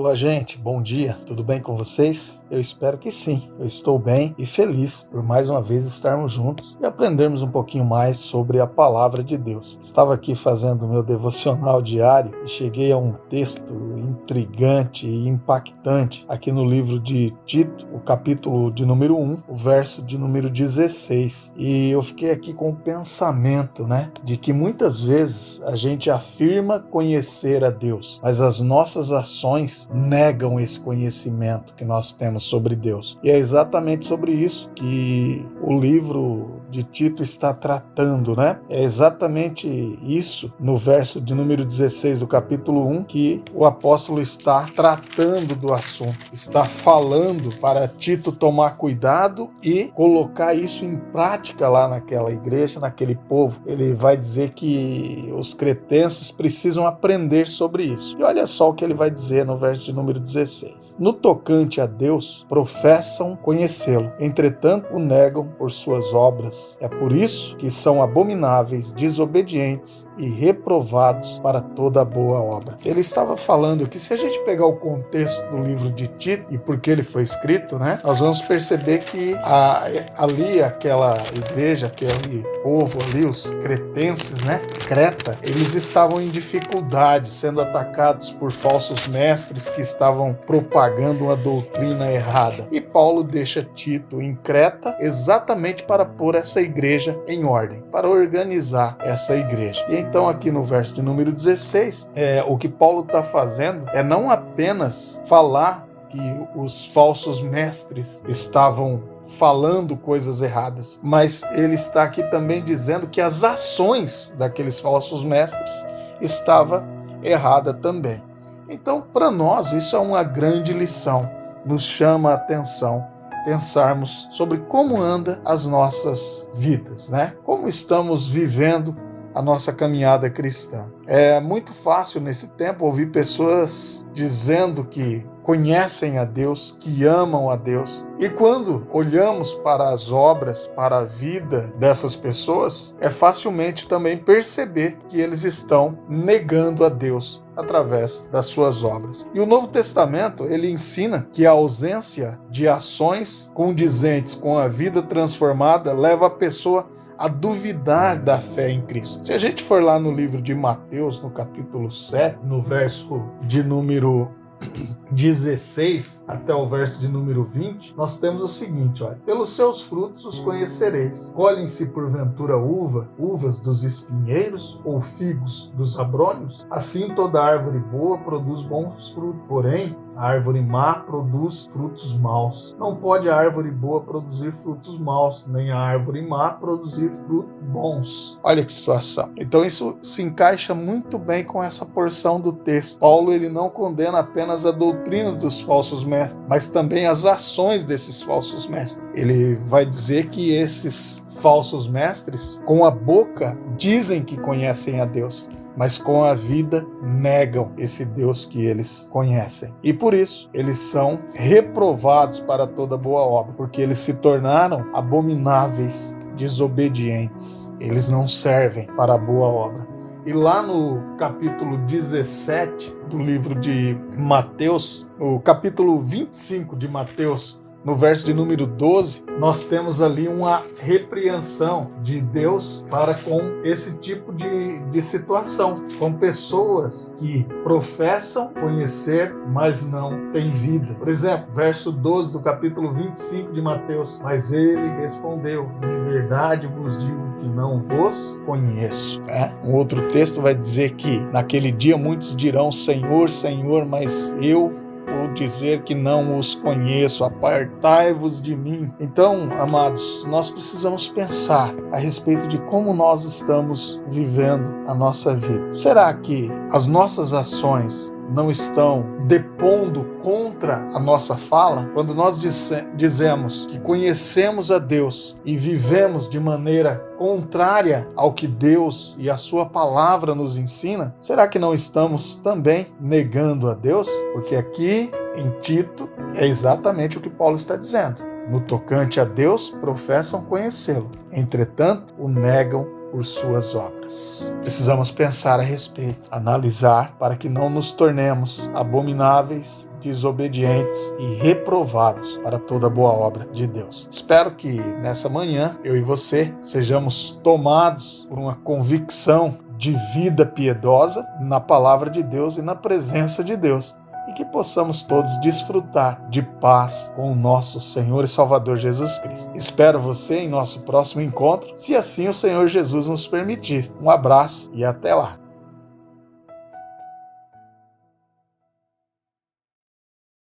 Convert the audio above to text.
Olá, gente, bom dia, tudo bem com vocês? Eu espero que sim, eu estou bem e feliz por mais uma vez estarmos juntos e aprendermos um pouquinho mais sobre a palavra de Deus. Estava aqui fazendo o meu devocional diário e cheguei a um texto intrigante e impactante aqui no livro de Tito, o capítulo de número 1, o verso de número 16. E eu fiquei aqui com o pensamento, de que muitas vezes a gente afirma conhecer a Deus, mas as nossas ações negam esse conhecimento que nós temos sobre Deus. E é exatamente sobre isso que o livro de Tito está tratando, É exatamente isso, no verso de número 16 do capítulo 1, que o apóstolo está tratando do assunto. Está falando para Tito tomar cuidado e colocar isso em prática lá naquela igreja, naquele povo. Ele vai dizer que os cretenses precisam aprender sobre isso. E olha só o que ele vai dizer no verso de número 16. No tocante a Deus, professam conhecê-lo, entretanto o negam por suas obras. É por isso que são abomináveis, desobedientes e reprovados para toda boa obra. Ele estava falando que, se a gente pegar o contexto do livro de Tito e por que ele foi escrito, nós vamos perceber que ali aquela igreja, aquele povo ali, os cretenses, Creta, eles estavam em dificuldade, sendo atacados por falsos mestres que estavam propagando uma doutrina errada. E Paulo deixa Tito em Creta exatamente para pôr essa igreja em ordem, para organizar essa igreja. E então aqui no verso de número 16, o que Paulo está fazendo é não apenas falar que os falsos mestres estavam falando coisas erradas, mas ele está aqui também dizendo que as ações daqueles falsos mestres estavam erradas também. Então, para nós, isso é uma grande lição, nos chama a atenção pensarmos sobre como anda as nossas vidas, Como estamos vivendo a nossa caminhada cristã. É muito fácil nesse tempo ouvir pessoas dizendo que conhecem a Deus, que amam a Deus. E quando olhamos para as obras, para a vida dessas pessoas, é facilmente também perceber que eles estão negando a Deus através das suas obras. E o Novo Testamento, ele ensina que a ausência de ações condizentes com a vida transformada leva a pessoa a duvidar da fé em Cristo. Se a gente for lá no livro de Mateus, no capítulo 7, no verso de número 16 até o verso de número 20, nós temos o seguinte, olha: pelos seus frutos os conhecereis. Colhem-se porventura uvas dos espinheiros, ou figos dos abrolhos? Assim toda árvore boa produz bons frutos, porém a árvore má produz frutos maus. Não pode a árvore boa produzir frutos maus, nem a árvore má produzir frutos bons. Olha que situação. Então isso se encaixa muito bem com essa porção do texto. Paulo, ele não condena apenas a doutrina dos falsos mestres, mas também as ações desses falsos mestres. Ele vai dizer que esses falsos mestres, com a boca, dizem que conhecem a Deus, mas com a vida negam esse Deus que eles conhecem. E por isso, eles são reprovados para toda boa obra, porque eles se tornaram abomináveis, desobedientes. Eles não servem para a boa obra. E lá no capítulo 17 do livro de Mateus, o capítulo 25 de Mateus, no verso de número 12, nós temos ali uma repreensão de Deus para com esse tipo de situação, com pessoas que professam conhecer, mas não têm vida. Por exemplo, verso 12 do capítulo 25 de Mateus: mas ele respondeu: em verdade vos digo que não vos conheço. Um outro texto vai dizer que naquele dia muitos dirão: Senhor, Senhor, mas eu vou dizer que não os conheço, apartai-vos de mim. Então, amados, nós precisamos pensar a respeito de como nós estamos vivendo a nossa vida. Será que as nossas ações não estão depondo contra a nossa fala? Quando nós dizemos que conhecemos a Deus e vivemos de maneira contrária ao que Deus e a sua palavra nos ensina, será que não estamos também negando a Deus? Porque aqui em Tito é exatamente o que Paulo está dizendo. No tocante a Deus, professam conhecê-lo, entretanto o negam por suas obras. Precisamos pensar a respeito, analisar para que não nos tornemos abomináveis, desobedientes e reprovados para toda boa obra de Deus. Espero que nessa manhã eu e você sejamos tomados por uma convicção de vida piedosa na palavra de Deus e na presença de Deus, e que possamos todos desfrutar de paz com o nosso Senhor e Salvador Jesus Cristo. Espero você em nosso próximo encontro, se assim o Senhor Jesus nos permitir. Um abraço e até lá!